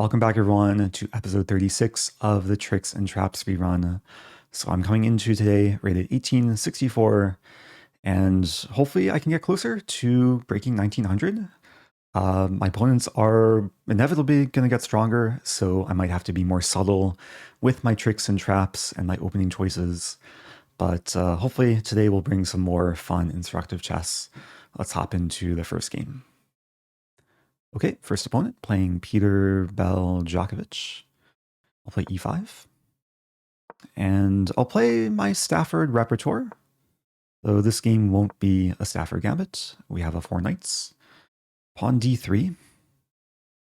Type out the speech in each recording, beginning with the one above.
Welcome back everyone to episode 36 of the Tricks and Traps Speedrun. So I'm coming into today rated 1864 and hopefully I can get closer to breaking 1900. My opponents are inevitably going to get stronger, so I might have to be more subtle with my tricks and traps and my opening choices. But hopefully today will bring some more fun, instructive chess. Let's hop into the first game. Okay, first opponent playing Peter Beljakovic. I'll play e5. And I'll play my Stafford repertoire. Though this game won't be a Stafford gambit. We have a 4 knights. Pawn d3.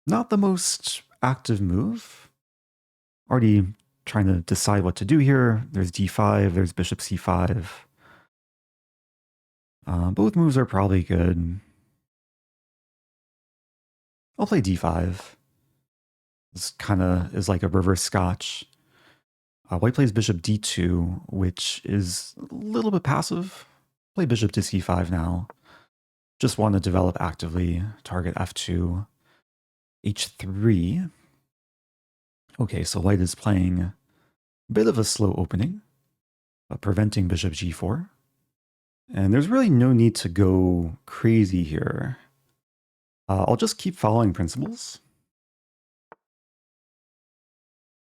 Not the most active move. Already trying to decide what to do here. There's d5, there's bishop c5. Both moves are probably good. I'll play d5. This kind of is like a reverse Scotch. White plays bishop d2, which is a little bit passive. Play bishop to c5 now. Just want to develop actively. Target f2. h3. Okay, so white is playing a bit of a slow opening, but preventing bishop g4. And there's really no need to go crazy here. I'll just keep following principles.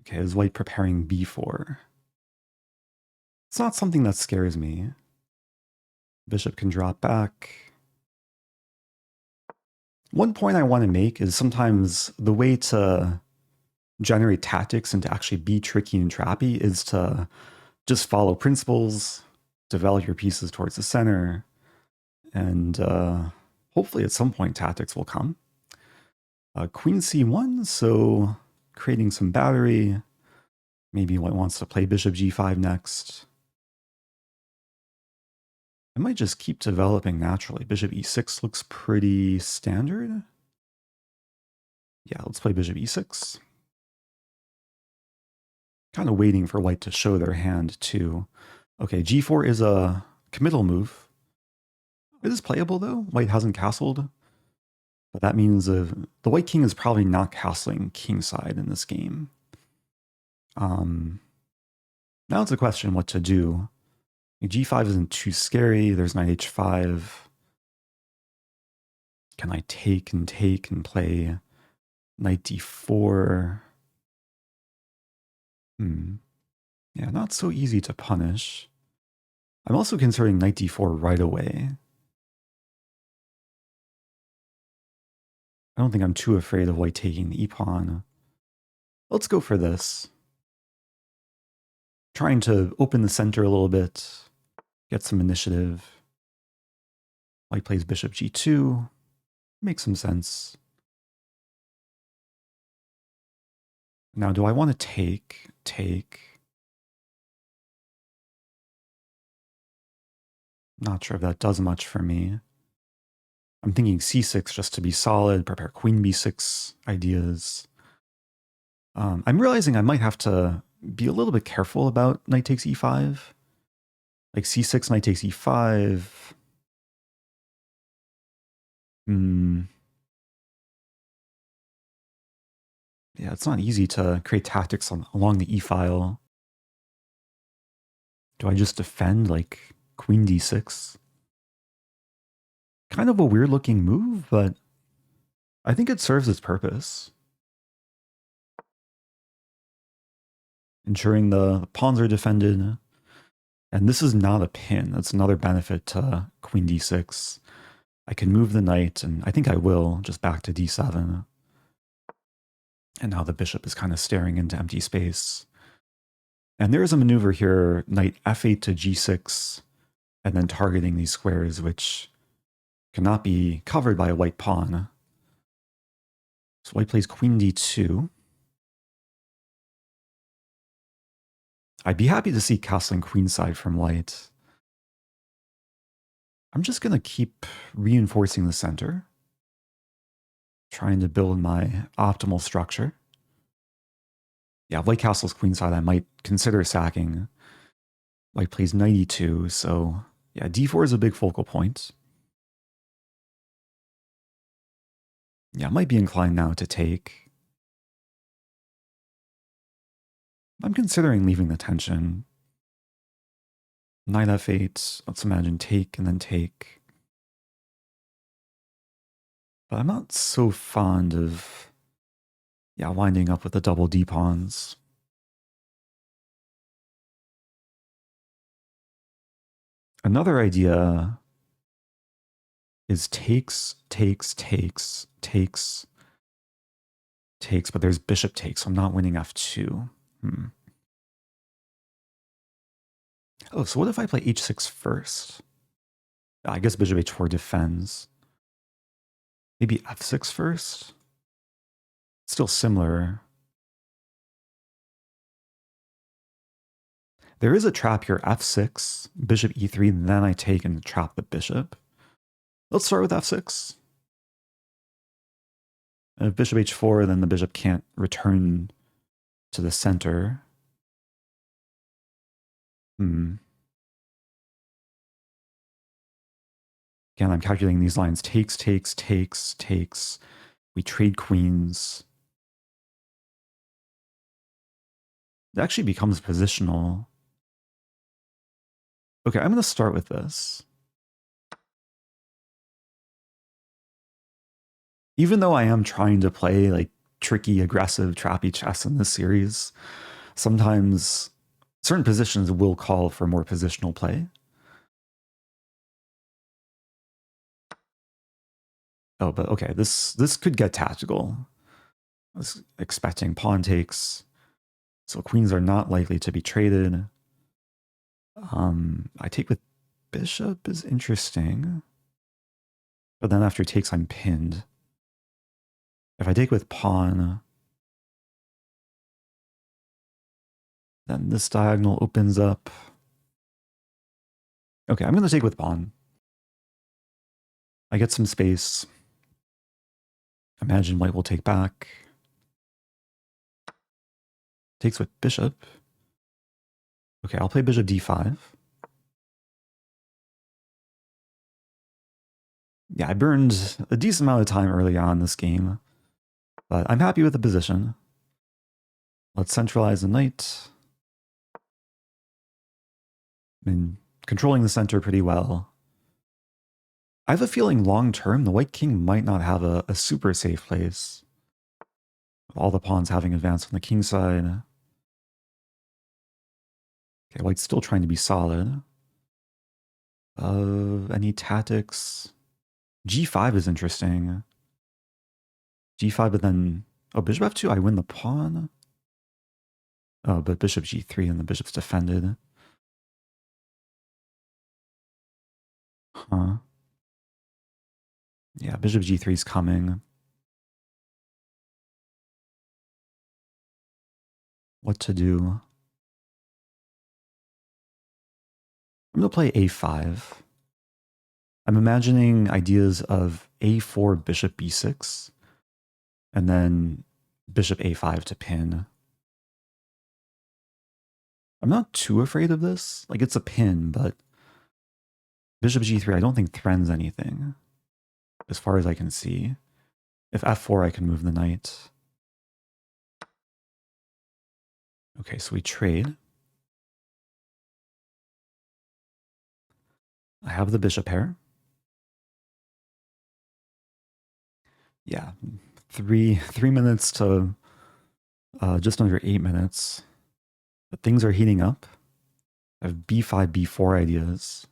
Okay, is white preparing b4? It's not something that scares me. Bishop can drop back. One point I want to make is sometimes the way to generate tactics and to actually be tricky and trappy is to just follow principles, develop your pieces towards the center, and hopefully at some point tactics will come. Queen c1, so creating some battery. Maybe white wants to play bishop g5 next. I might just keep developing naturally. Bishop e6 looks pretty standard. Yeah, let's play bishop e6. Kind of waiting for white to show their hand too. Okay, g4 is a committal move. It is playable though. White hasn't castled. But that means the white king is probably not castling kingside in this game. Now it's a question what to do. g5 isn't too scary. There's knight h5. Can I take and play knight d4? Yeah, not so easy to punish. I'm also considering knight d4 right away. I don't think I'm too afraid of white taking the e-pawn. Let's go for this. Trying to open the center a little bit, get some initiative. White plays bishop g2. Makes some sense. Now, do I want to take? Not sure if that does much for me. I'm thinking c6 just to be solid, prepare queen b6 ideas. I'm realizing I might have to be a little bit careful about knight takes e5. Like c6, knight takes e5. Yeah, it's not easy to create tactics along the e-file. Do I just defend like queen d6? Kind of a weird looking move, but I think it serves its purpose. Ensuring the pawns are defended. And this is not a pin. That's another benefit to queen d6. I can move the knight, and I think I will, just back to d7. And now the bishop is kind of staring into empty space. And there is a maneuver here, knight f8 to g6, and then targeting these squares, which cannot be covered by a white pawn. So white plays queen d2. I'd be happy to see castling queenside from white. I'm just going to keep reinforcing the center, trying to build my optimal structure. Yeah, white castles queenside, I might consider sacking. White plays knight e2, so yeah, d4 is a big focal point. Yeah, I might be inclined now to take. I'm considering leaving the tension. Knight f8, let's imagine take and then take. But I'm not so fond of, yeah, winding up with the double D pawns. Another idea is takes, but there's bishop takes, so I'm not winning f2. Oh, so what if I play h6 first? I guess bishop h4 defends. Maybe f6 first? Still similar. There is a trap here, f6, bishop e3, then I take and trap the bishop. Let's start with f6. If bishop h4, then the bishop can't return to the center. Again, I'm calculating these lines. Takes. We trade queens. It actually becomes positional. Okay, I'm going to start with this. Even though I am trying to play like tricky, aggressive, trappy chess in this series, sometimes certain positions will call for more positional play. Oh, but okay, this could get tactical. I was expecting pawn takes. So queens are not likely to be traded. I take with bishop is interesting. But then after takes, I'm pinned. If I take with pawn, then this diagonal opens up. Okay, I'm going to take with pawn. I get some space. Imagine white will take back. Takes with bishop. Okay, I'll play bishop d5. Yeah, I burned a decent amount of time early on this game, but I'm happy with the position. Let's centralize the knight. Been controlling the center pretty well. I have a feeling long-term, the white king might not have a super safe place. All the pawns having advanced on the king side. Okay, white's still trying to be solid. Any tactics? G5 is interesting. G5, but then... Oh, bishop f2, I win the pawn? Oh, but bishop g3 and the bishop's defended. Huh. Yeah, bishop g3 is coming. What to do? I'm going to play a5. I'm imagining ideas of a4, bishop b6, and then bishop a5 to pin. I'm not too afraid of this. Like, it's a pin, but bishop g3 I don't think threatens anything, as far as I can see. If f4, I can move the knight. Okay, so we trade. I have the bishop pair. Yeah, three minutes to just under 8 minutes. But things are heating up. I have b5, b4 ideas.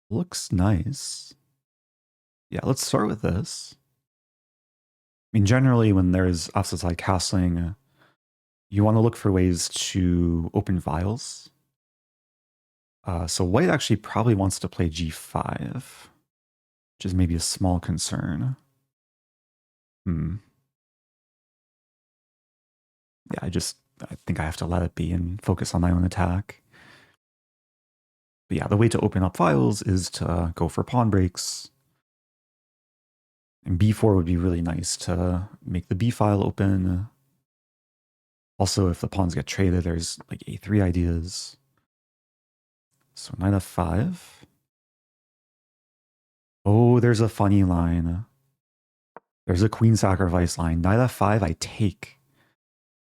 Looks nice. Yeah, let's start with this. I mean, generally, when there's offset side castling, you want to look for ways to open files. So white actually probably wants to play g5, which is maybe a small concern. Yeah, I think I have to let it be and focus on my own attack. But yeah, the way to open up files is to go for pawn breaks. And b4 would be really nice to make the b file open. Also, if the pawns get traded, there's like a3 ideas. So knight f5. Oh, there's a funny line. There's a queen sacrifice line. Knight f5, I take.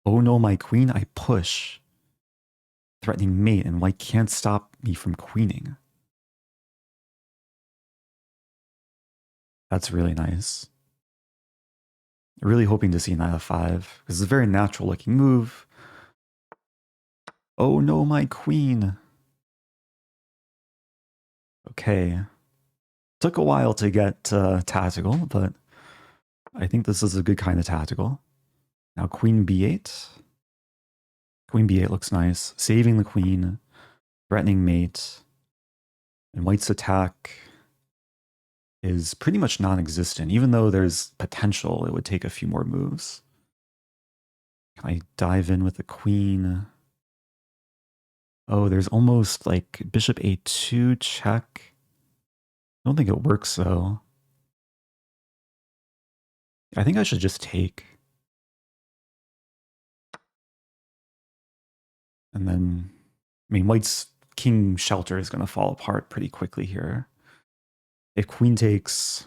Oh no, my queen, I push. Threatening mate, and white can't stop me from queening. That's really nice. Really hoping to see knight f5, because it's a very natural looking move. Oh no, my queen. Okay. Took a while to get tactical, but I think this is a good kind of tactical. Now queen b8. Queen b8 looks nice. Saving the queen. Threatening mate. And white's attack is pretty much non-existent, even though there's potential it would take a few more moves. Can I dive in with the queen? Oh, there's almost like bishop a2 check. I don't think it works though. I think I should just take. And then, I mean, white's king shelter is going to fall apart pretty quickly here. If queen takes...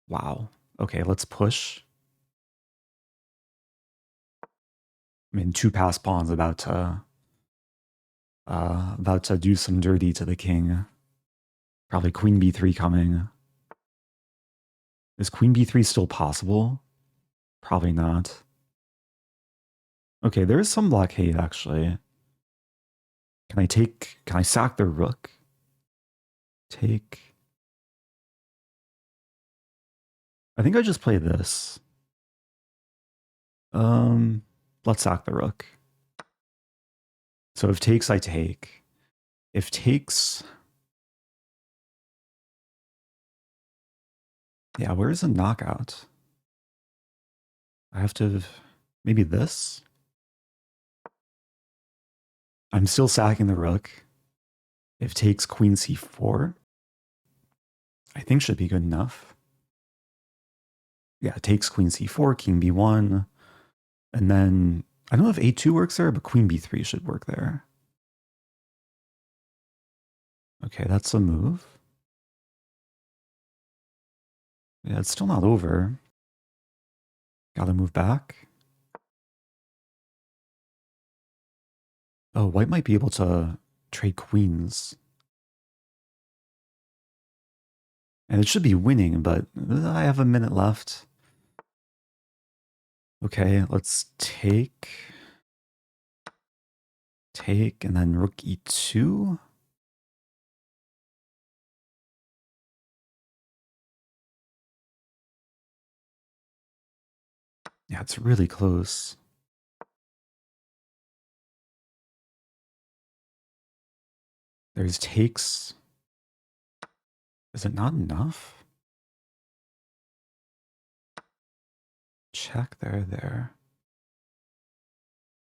Wow. Okay, let's push. I mean, two pass pawns about to do some dirty to the king. Probably queen b3 coming. Is queen b3 still possible? Probably not. Okay, there is some blockade actually. Can I sack the rook? Take. I think I just play this. Let's sack the rook. So if takes, I take. If takes... Yeah, where's the knockout? I have to... Maybe this? I'm still sacking the rook. If takes queen c4, I think should be good enough. Yeah, takes queen c4, king b1, and then... I don't know if a2 works there, but queen b3 should work there. Okay, that's a move. Yeah, it's still not over. Gotta move back. Oh, white might be able to trade queens. And it should be winning, but I have a minute left. Okay, let's take, and then rook e2. Yeah, it's really close. There's takes. Is it not enough? Check there.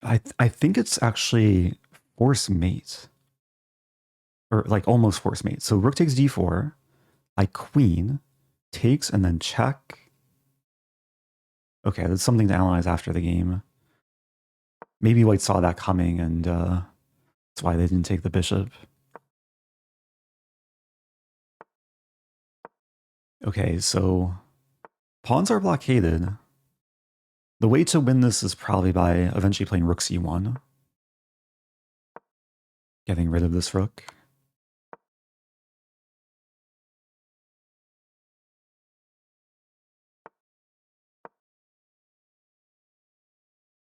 I think it's actually force mate. Or like almost force mate. So rook takes d4. I queen, takes, and then check. Okay, that's something to analyze after the game. Maybe white saw that coming and that's why they didn't take the bishop. Okay, so pawns are blockaded. The way to win this is probably by eventually playing rook c1. Getting rid of this rook.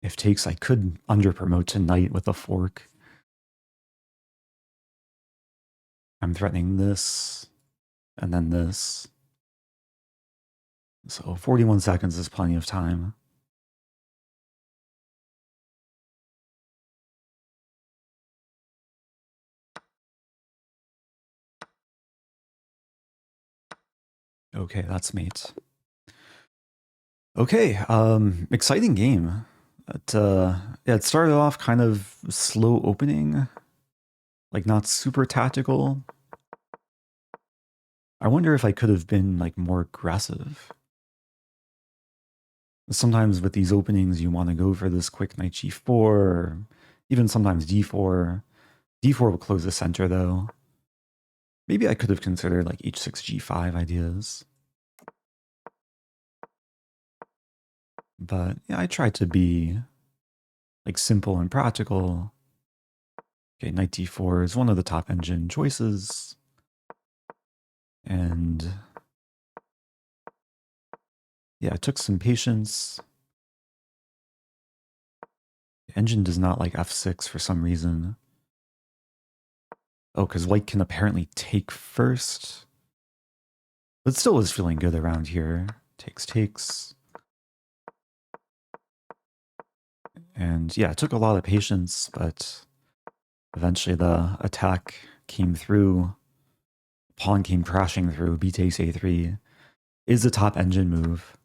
If takes, I could under-promote to knight with a fork. I'm threatening this, and then this. So 41 seconds is plenty of time. Okay, that's mate. Okay, exciting game. Yeah, it started off kind of slow opening, like not super tactical. I wonder if I could have been like more aggressive. Sometimes with these openings, you want to go for this quick knight g4, or even sometimes d4. d4 will close the center though. Maybe I could have considered like h6 g5 ideas. But yeah, I tried to be like simple and practical. Okay, knight d4 is one of the top engine choices. And yeah, it took some patience. The engine does not like f6 for some reason. Oh, because white can apparently take first. But still is feeling good around here. Takes. And yeah, it took a lot of patience, but eventually the attack came through. Pawn came crashing through. B takes a3 is the top engine move.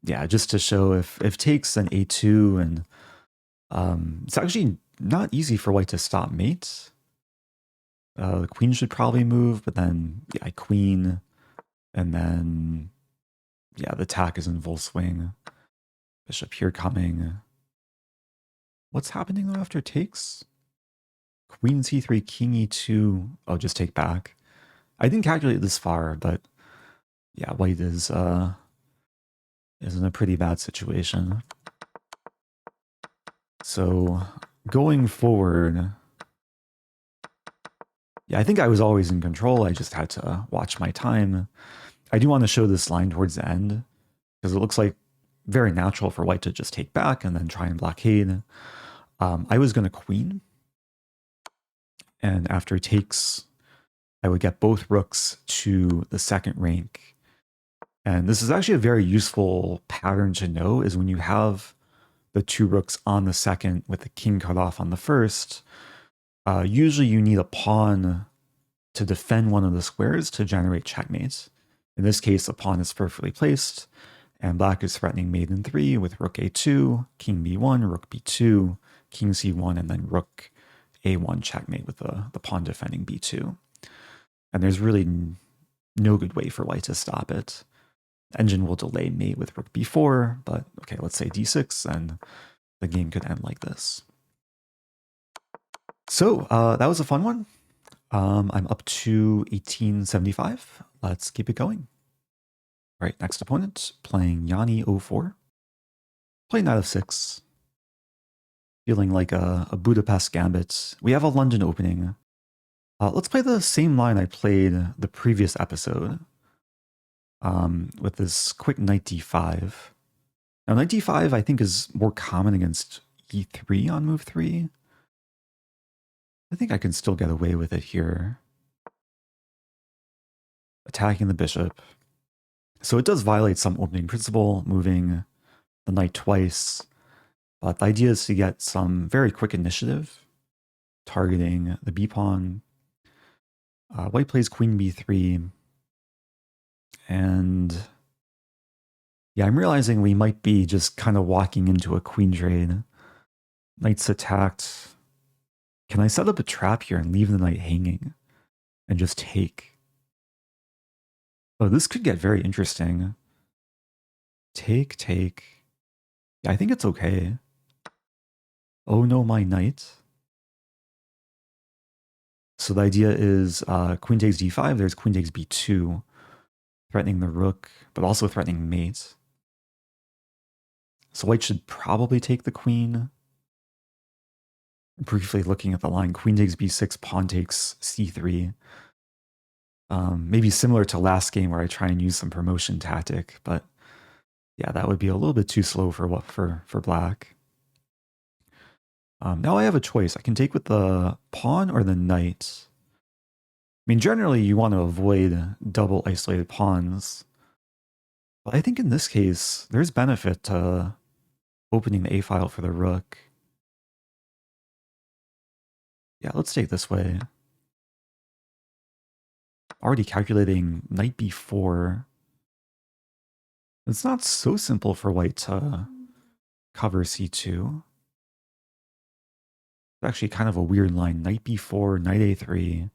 Yeah, just to show if takes an a2, and it's actually not easy for white to stop mate. The queen should probably move, but then yeah, queen, and then yeah, the attack is in full swing. Bishop here coming. What's happening though after takes? Queen c3, king e2. Oh, just take back. I didn't calculate this far, but yeah, white is in a pretty bad situation. So going forward, yeah, I think I was always in control. I just had to watch my time. I do want to show this line towards the end because it looks like very natural for white to just take back and then try and blockade. I was going to queen, and after takes, I would get both rooks to the second rank. And this is actually a very useful pattern to know, is when you have the two rooks on the second with the king cut off on the first, usually you need a pawn to defend one of the squares to generate checkmates. In this case, the pawn is perfectly placed, and black is threatening mate in 3 with rook a2, king b1, rook b2, king c1, and then rook a1 checkmate with the pawn defending b2. And there's really no good way for white to stop it. Engine will delay mate with rook b4, but okay, let's say d6, and the game could end like this. So that was a fun one. I'm up to 1875. Let's keep it going. All right, next opponent, playing Yanni 04. Playing knight f6. Feeling like a Budapest gambit. We have a London opening. Let's play the same line I played the previous episode. With this quick knight d5. Now, knight d5 I think is more common against e3 on move 3. I think I can still get away with it here. Attacking the bishop. So it does violate some opening principle, moving the knight twice. But the idea is to get some very quick initiative, targeting the b-pawn. White plays queen b3. And yeah, I'm realizing we might be just kind of walking into a queen trade. Knight's attacked. Can I set up a trap here and leave the knight hanging and just take? Oh, this could get very interesting. Take. Yeah, I think it's okay. Oh no, my knight. So the idea is queen takes d5, there's queen takes b2, threatening the rook, but also threatening mate. So white should probably take the queen. Briefly looking at the line, queen takes b6, pawn takes c3. Maybe similar to last game where I try and use some promotion tactic, but yeah, that would be a little bit too slow for black. Now I have a choice. I can take with the pawn or the knight. I mean, generally you want to avoid double isolated pawns, but I think in this case, there's benefit to opening the a-file for the rook. Yeah, let's take this way. Already calculating knight b4. It's not so simple for white to cover c2. It's actually kind of a weird line. Knight b4, knight a3,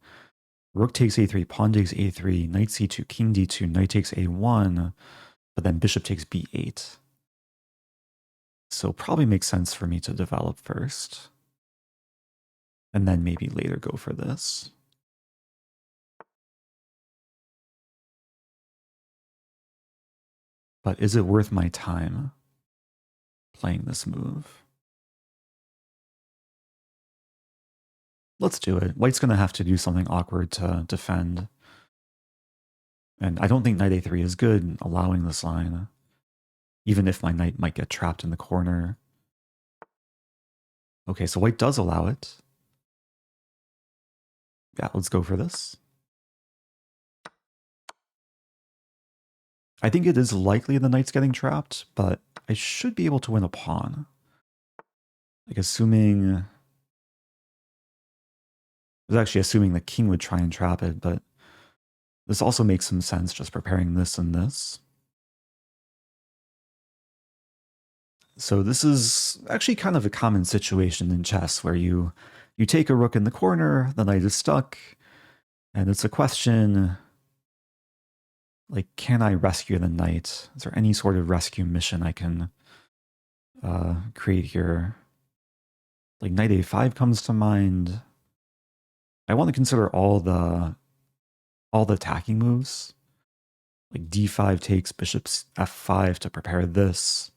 rook takes a3, pawn takes a3, knight c2, king d2, knight takes a1, but then bishop takes b8. So probably makes sense for me to develop first, and then maybe later go for this. But is it worth my time playing this move? Let's do it. White's going to have to do something awkward to defend. And I don't think knight a3 is good allowing this line, even if my knight might get trapped in the corner. Okay, so white does allow it. Yeah, let's go for this. I think it is likely the knight's getting trapped, but I should be able to win a pawn. Like assuming... I was actually assuming the king would try and trap it, but this also makes some sense, just preparing this and this. So this is actually kind of a common situation in chess where you take a rook in the corner, the knight is stuck, and it's a question like, can I rescue the knight? Is there any sort of rescue mission I can create here? Like knight a5 comes to mind. I want to consider all the attacking moves. Like d5 takes bishop f5 to prepare this,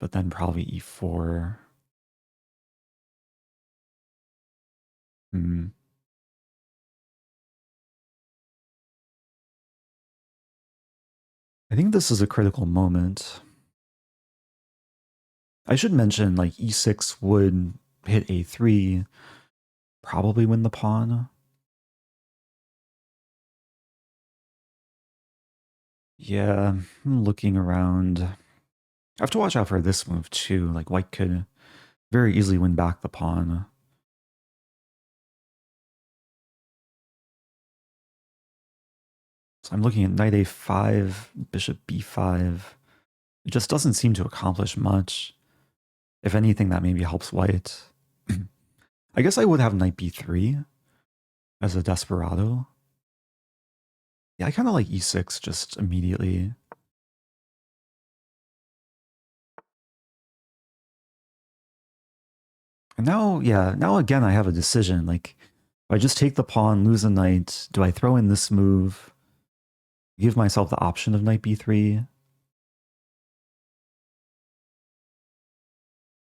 but then probably e4. I think this is a critical moment. I should mention, like, e6 would hit a3, probably win the pawn. Yeah, I'm looking around. I have to watch out for this move, too. Like, white could very easily win back the pawn. So I'm looking at knight a5, bishop b5. It just doesn't seem to accomplish much. If anything, that maybe helps white. I guess I would have knight b3 as a desperado. Yeah, I kind of like e6 just immediately. And now, yeah, now again I have a decision. Like, do I just take the pawn, lose a knight? Do I throw in this move? Give myself the option of knight b3?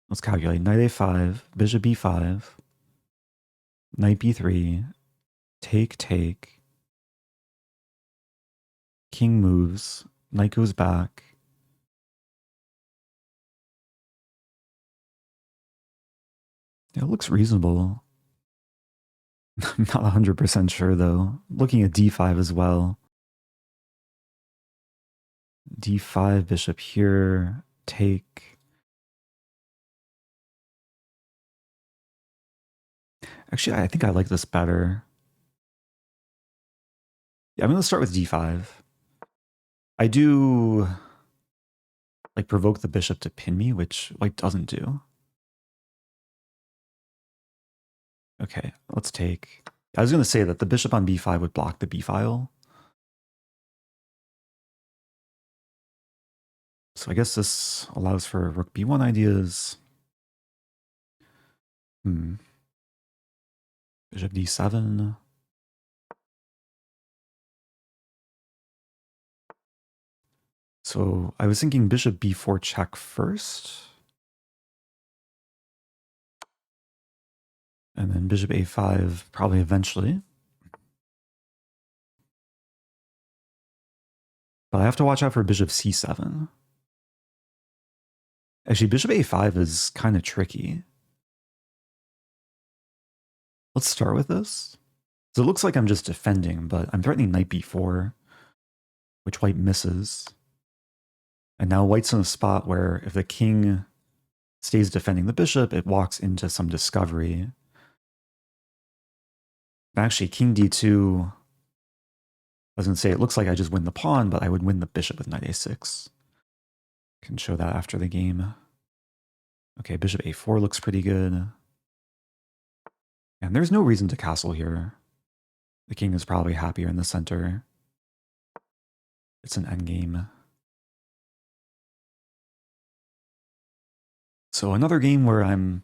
Let's calculate. Knight a5, bishop b5, knight b3, take, king moves, knight goes back. It looks reasonable. I'm not 100% sure though. Looking at d5 as well. d5, bishop here, take. Actually, I think I like this better. Yeah, I'm going to start with d5. I do like provoke the bishop to pin me, which white doesn't do. Okay, let's take... I was going to say that the bishop on b5 would block the b file. So I guess this allows for rook b1 ideas. Bishop d7. So I was thinking bishop b4 check first. And then bishop a5 probably eventually. But I have to watch out for bishop c7. Actually, bishop a5 is kind of tricky. Let's start with this. So it looks like I'm just defending, but I'm threatening knight b4, which white misses. And now white's in a spot where if the king stays defending the bishop, it walks into some discovery. Actually, king d2, I was going to say, it looks like I just win the pawn, but I would win the bishop with knight a6. Can show that after the game. Okay, bishop a4 looks pretty good. And there's no reason to castle here. The king is probably happier in the center. It's an endgame. So another game where I'm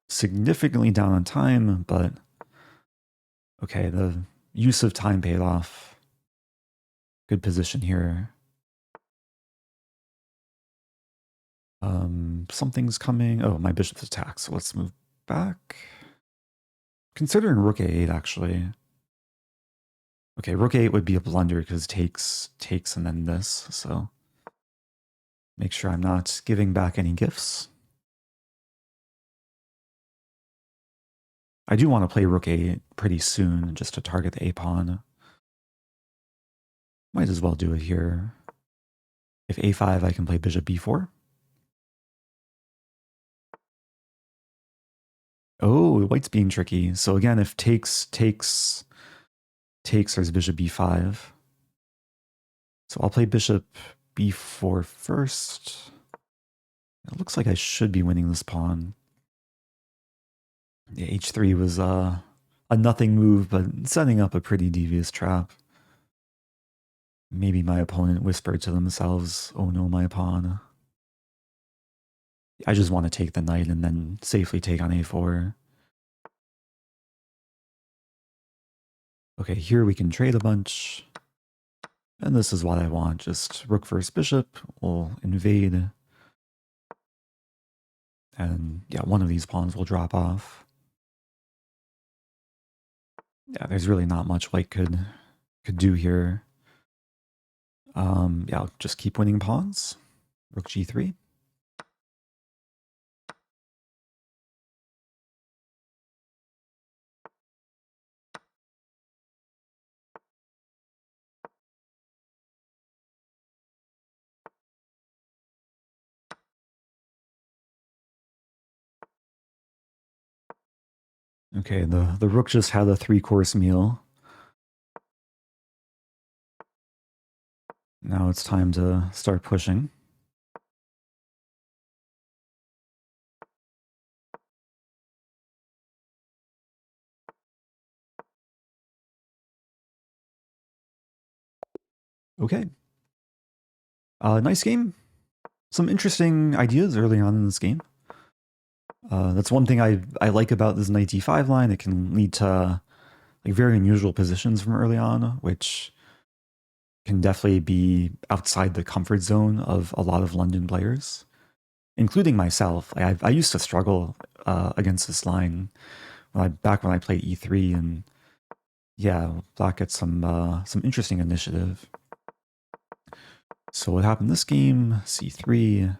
significantly down on time, but okay, the use of time paid off. Good position here. Something's coming. Oh, my bishop's attack. So let's move back. Considering rook a8, actually. Okay, rook a8 would be a blunder because takes, and then this. So make sure I'm not giving back any gifts. I do want to play rook a8 pretty soon just to target the a-pawn. Might as well do it here. If a5, I can play bishop b4. Oh, white's being tricky. So again, if takes, there's bishop b5. So I'll play bishop b4 first. It looks like I should be winning this pawn. Yeah, h3 was a nothing move, but setting up a pretty devious trap. Maybe my opponent whispered to themselves, oh no, my pawn. I just want to take the knight and then safely take on a4. Okay, here we can trade a bunch. And this is what I want. Just rook first bishop will invade. And yeah, one of these pawns will drop off. Yeah, there's really not much white could do here. Yeah, I'll just keep winning pawns. Rook g3. Okay, the rook just had a 3-course meal. Now it's time to start pushing. Okay. Nice game. Some interesting ideas early on in this game. That's one thing I like about this knight d5 line. It can lead to like very unusual positions from early on, which can definitely be outside the comfort zone of a lot of London players, including myself. I used to struggle against this line back when I played e3, and yeah, black gets some interesting initiative. So what happened this game? c3.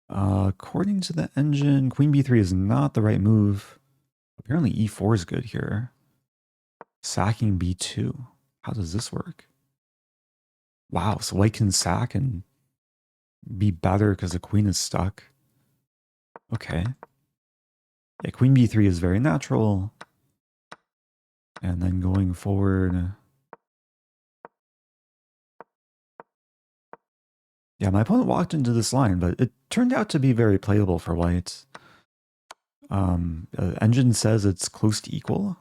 According to the engine, queen b3 is not the right move. Apparently e4 is good here. Sacking b2. How does this work? Wow, so white can sack and be better because the queen is stuck. Okay. Yeah, queen b3 is very natural. And then going forward... Yeah, my opponent walked into this line, but it turned out to be very playable for white. Engine says it's close to equal.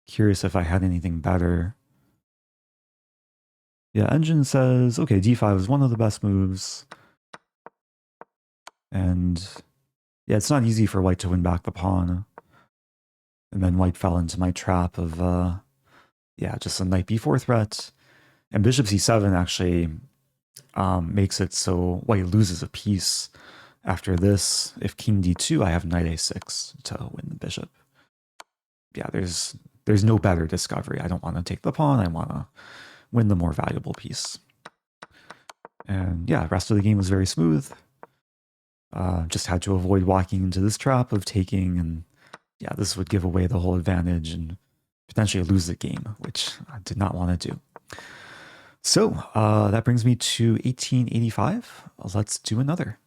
Curious if I had anything better. Yeah, engine says, okay, d5 is one of the best moves. And yeah, it's not easy for white to win back the pawn. And then white fell into my trap of, yeah, just a knight b4 threat. And bishop c7 actually makes it so white loses a piece. After this, if king d2, I have knight a6 to win the bishop. Yeah, there's no better discovery. I don't want to take the pawn. I want to win the more valuable piece. And yeah, the rest of the game was very smooth. Just had to avoid walking into this trap of taking, and yeah, this would give away the whole advantage and potentially lose the game, which I did not want to do. So that brings me to 1885. Let's do another.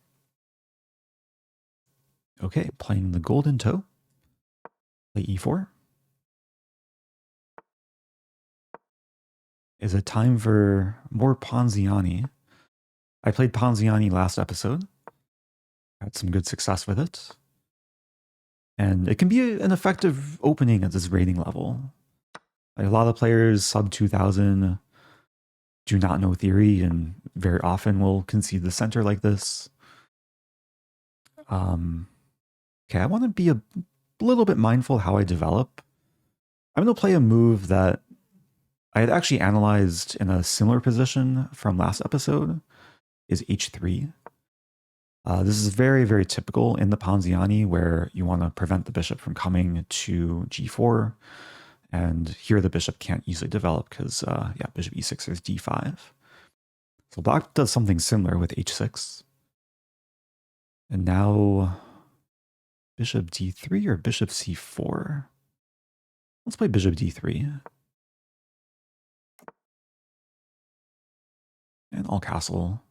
Okay, playing the golden toe. Play e4. Is it time for more Ponziani? I played Ponziani last episode. Had some good success with it. And it can be an effective opening at this rating level. Like a lot of players sub 2000 do not know theory and very often will concede the center like this. Okay, I want to be a little bit mindful how I develop. I'm going to play a move that I had actually analyzed in a similar position from last episode. is h3. This is very, very typical in the Ponziani, where you want to prevent the bishop from coming to g4. And here the bishop can't easily develop because, yeah, bishop e6 is d5. So black does something similar with h6. And now bishop d3 or bishop c4? Let's play bishop d3. And I'll castle.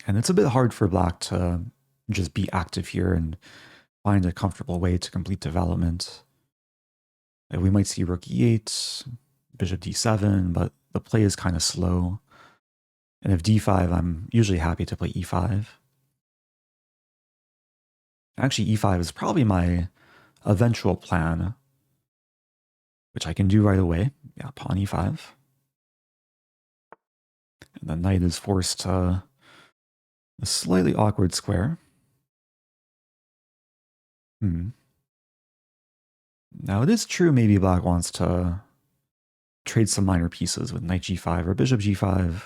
And it's a bit hard for black to just be active here and find a comfortable way to complete development. We might see rook e8, bishop d7, but the play is kind of slow. And if d5, I'm usually happy to play e5. Actually, e5 is probably my eventual plan, which I can do right away. Yeah, pawn e5. And the knight is forced to a slightly awkward square. Now, it is true maybe black wants to trade some minor pieces with knight g5 or bishop g5.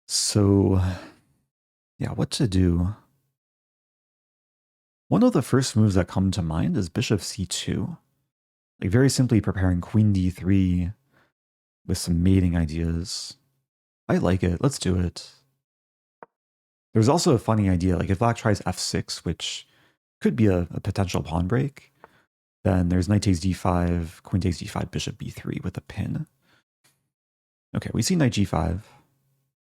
So, yeah, what to do? One of the first moves that come to mind is bishop c2. Like, very simply preparing queen d3 with some mating ideas. I like it. Let's do it. There's also a funny idea, like if black tries f6, which could be a potential pawn break, then there's knight takes d5, queen takes d5, bishop b3 with a pin. Okay, we see knight g5.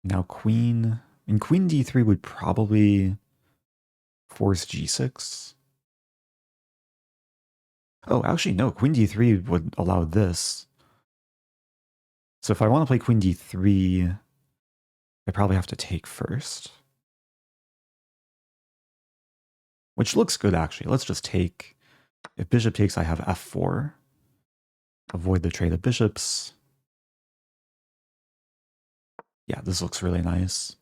Now queen, and queen d3 would probably force g6. Oh, actually, no, queen d3 would allow this. So if I want to play queen d3, I probably have to take first. Which looks good, actually. Let's just take. If bishop takes, I have f4. Avoid the trade of bishops. Yeah, this looks really nice.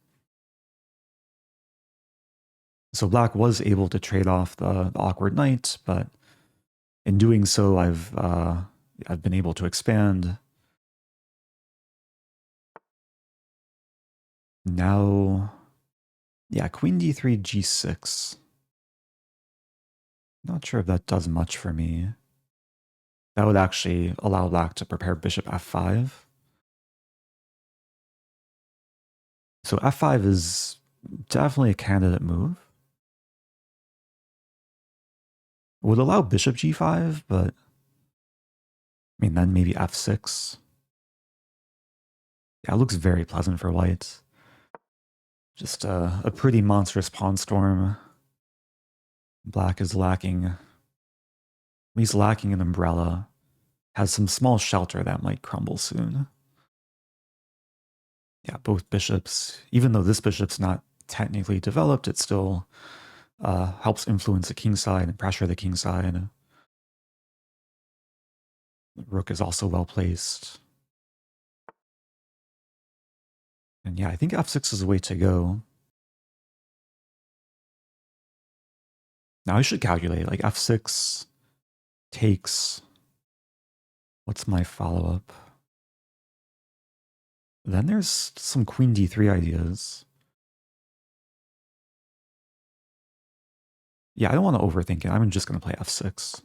So black was able to trade off the awkward knight, but in doing so, I've been able to expand. Now, yeah, queen d3, g6. Not sure if that does much for me. That would actually allow black to prepare bishop f5. So f5 is definitely a candidate move. Would allow bishop g5, but I mean, then maybe f6. Yeah, it looks very pleasant for white. Just a pretty monstrous pawn storm. Black is lacking, at least lacking an umbrella. Has some small shelter that might crumble soon. Yeah, both bishops, even though this bishop's not technically developed, it still helps influence the king side and pressure the king side. The rook is also well placed. And yeah, I think f6 is the way to go. Now I should calculate, like f6 takes, what's my follow-up? Then there's some queen d3 ideas. Yeah, I don't want to overthink it. I'm just going to play f6.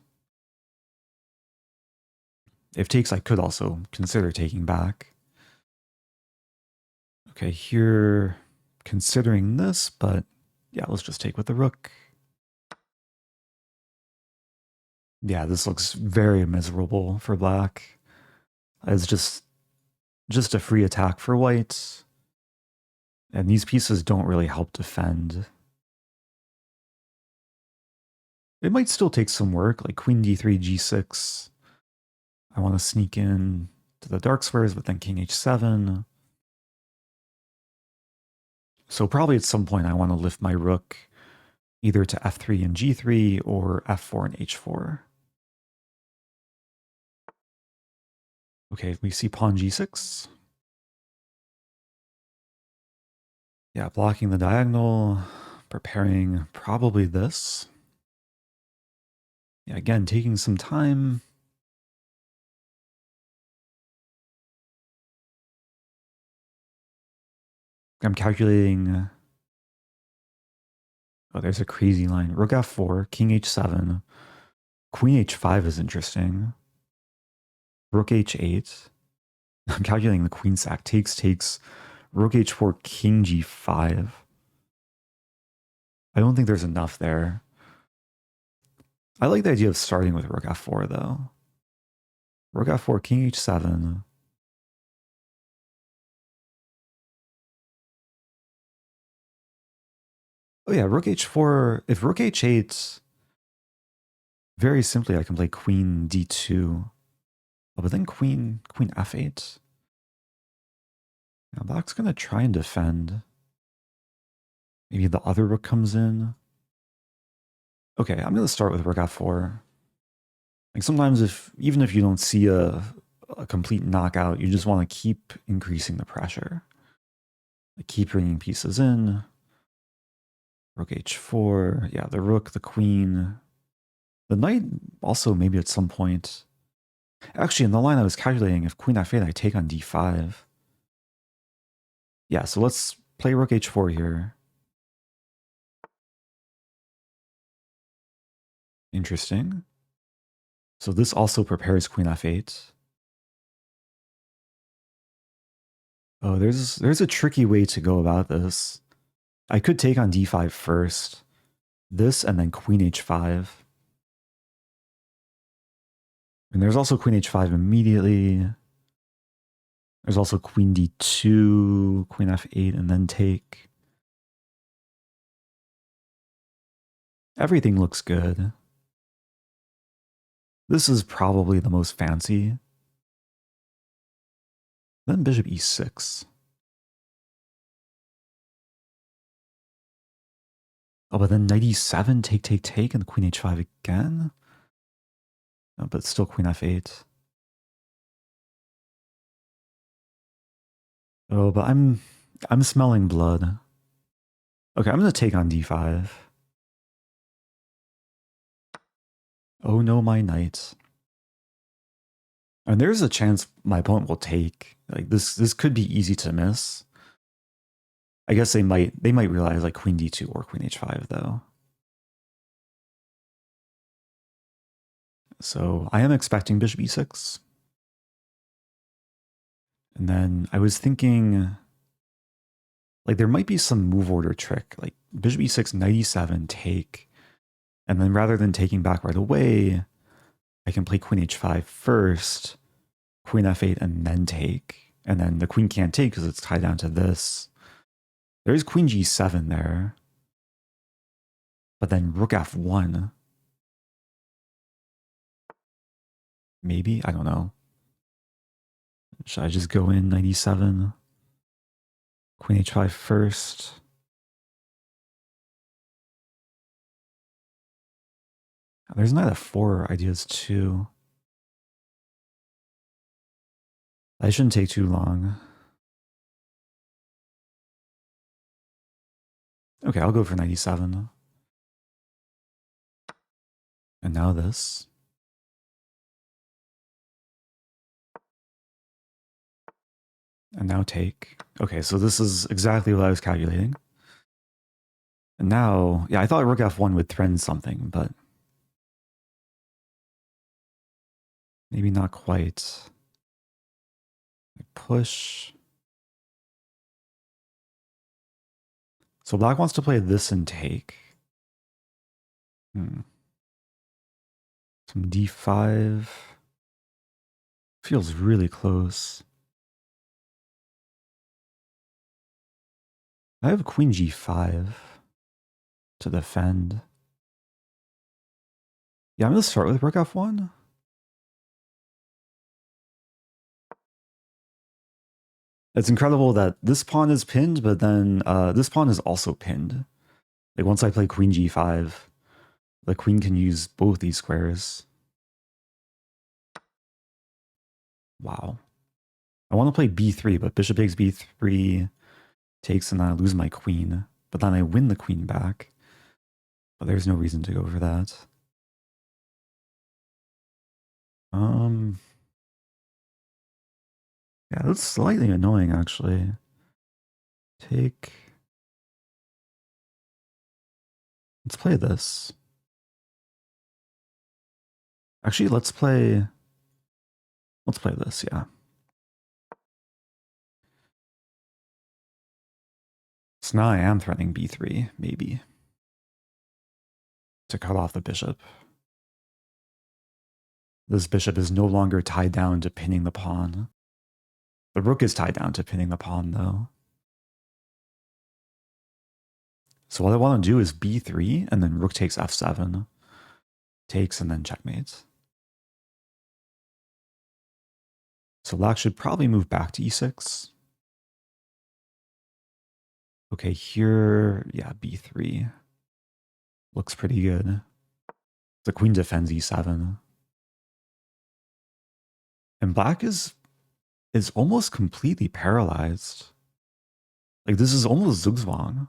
If takes, I could also consider taking back. Okay, here, considering this, but yeah, let's just take with the rook. Yeah, this looks very miserable for black. It's just a free attack for white. And these pieces don't really help defend. It might still take some work, like queen d3, g6. I want to sneak in to the dark squares, but then king h7. So probably at some point I want to lift my rook either to f3 and g3 or f4 and h4. Okay, we see pawn g6. Yeah, blocking the diagonal, preparing probably this. Yeah, again, taking some time. I'm calculating. Oh, there's a crazy line. Rook f4, king h7, queen h5 is interesting. Rook h8. I'm calculating the queen sack. Takes. Rook h4, king g5. I don't think there's enough there. I like the idea of starting with rook f4 though. Rook f4, king h7. Oh yeah, rook h4. If rook h8, very simply I can play queen d2. Oh, but then queen f8. Now black's gonna try and defend. Maybe the other rook comes in. Okay, I'm gonna start with rook f4. Like sometimes even if you don't see a complete knockout, you just want to keep increasing the pressure. Like keep bringing pieces in. Rook h4. Yeah, the rook, the queen. The knight also maybe at some point. Actually, in the line I was calculating, if queen f8, I take on d5. Yeah, so let's play rook h4 here. Interesting. So this also prepares queen f8. Oh, there's a tricky way to go about this. I could take on d5 first. This and then queen h5. And there's also queen h5 immediately. There's also queen d2, queen f8, and then take. Everything looks good. This is probably the most fancy. Then bishop e6. Oh, but then knight e7, take, and queen h5 again? Oh, but still queen f8. Oh, but I'm smelling blood. Okay, I'm gonna take on d5. Oh no, my knight. And there's a chance my opponent will take. Like this could be easy to miss. I guess they might realize like queen d2 or queen h5 though. So I am expecting bishop e6. And then I was thinking like there might be some move order trick, like bishop e6, knight e7, take. And then rather than taking back right away, I can play queen h5 first, queen f8, and then take. And then the queen can't take because it's tied down to this. There's queen g7 there. But then rook f1. Maybe? I don't know. Should I just go in 97? Queen h5 first. There's knight f4 ideas too. I shouldn't take too long. Okay, I'll go for 97. And now this. And now take. Okay, so this is exactly what I was calculating. And now, yeah, I thought rook f1 would threaten something, but maybe not quite. Push. So black wants to play this and take. Some d5. Feels really close. I have queen g5 to defend. Yeah, I'm going to start with rook f1. It's incredible that this pawn is pinned, but then this pawn is also pinned. Like once I play queen g5, the queen can use both these squares. Wow. I want to play b3, but bishop takes b3, takes, and then I lose my queen. But then I win the queen back. But there's no reason to go for that. Yeah, that's slightly annoying, actually. Take. Let's play this. Actually, let's play this, yeah. So now I am threatening b3, maybe, to cut off the bishop. This bishop is no longer tied down to pinning the pawn. The rook is tied down to pinning the pawn, though. So what I want to do is b3, and then rook takes f7. Takes, and then checkmate. So Lac should probably move back to e6. Okay, here, yeah, b3. Looks pretty good. The queen defends e7. And black is almost completely paralyzed. Like, this is almost zugzwang.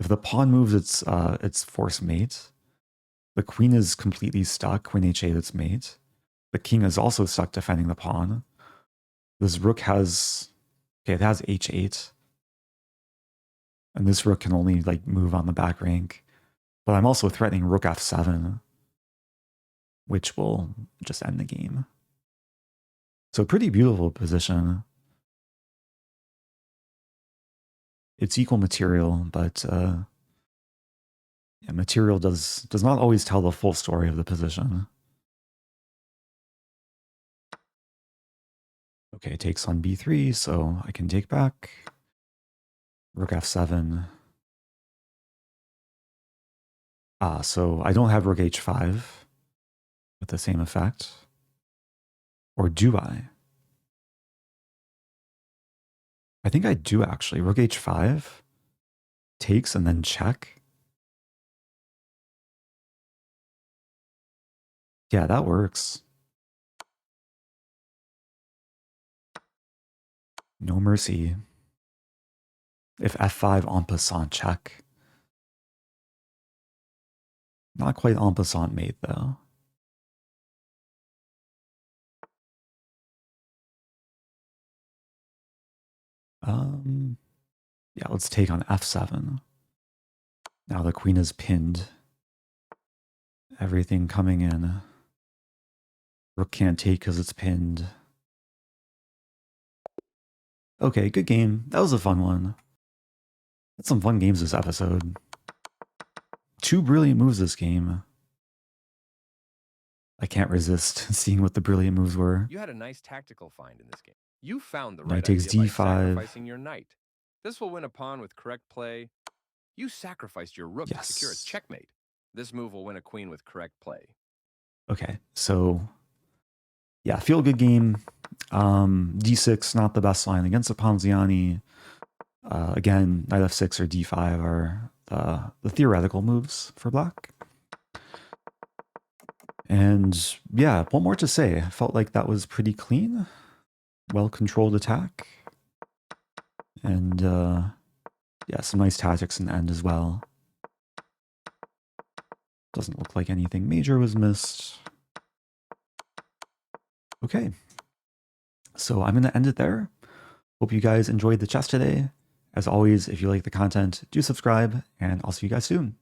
If the pawn moves its forced mate, the queen is completely stuck, queen h8 its mate. The king is also stuck defending the pawn. This rook has, okay, it has h8. And this rook can only like move on the back rank. But I'm also threatening rook f7, which will just end the game. So pretty beautiful position. It's equal material, but yeah, material does not always tell the full story of the position. Okay, takes on b3, so I can take back. Rook f7. So I don't have rook h5 with the same effect. Or do I? I think I do actually. Rook h5 takes and then check. Yeah, that works. No mercy. If f5 en passant check. Not quite en passant mate though. Yeah, let's take on f7. Now the queen is pinned. Everything coming in. Rook can't take because it's pinned. Okay, good game. That was a fun one. Had some fun games this episode. 2 brilliant moves this game. I can't resist seeing what the brilliant moves were. You had a nice tactical find in this game. You found the Knight right takes idea by d5. sacrificing your knight. This will win a pawn with correct play. You sacrificed your rook to secure a checkmate. This move will win a queen with correct play. Okay, so yeah, feel good game. d6, not the best line against the Ponziani. Again, knight f6 or d5 are the theoretical moves for black. And yeah, what more to say? I felt like that was pretty clean. Well-controlled attack. And yeah, some nice tactics in the end as well. Doesn't look like anything major was missed. Okay. So I'm going to end it there. Hope you guys enjoyed the chess today. As always, if you like the content, do subscribe, and I'll see you guys soon.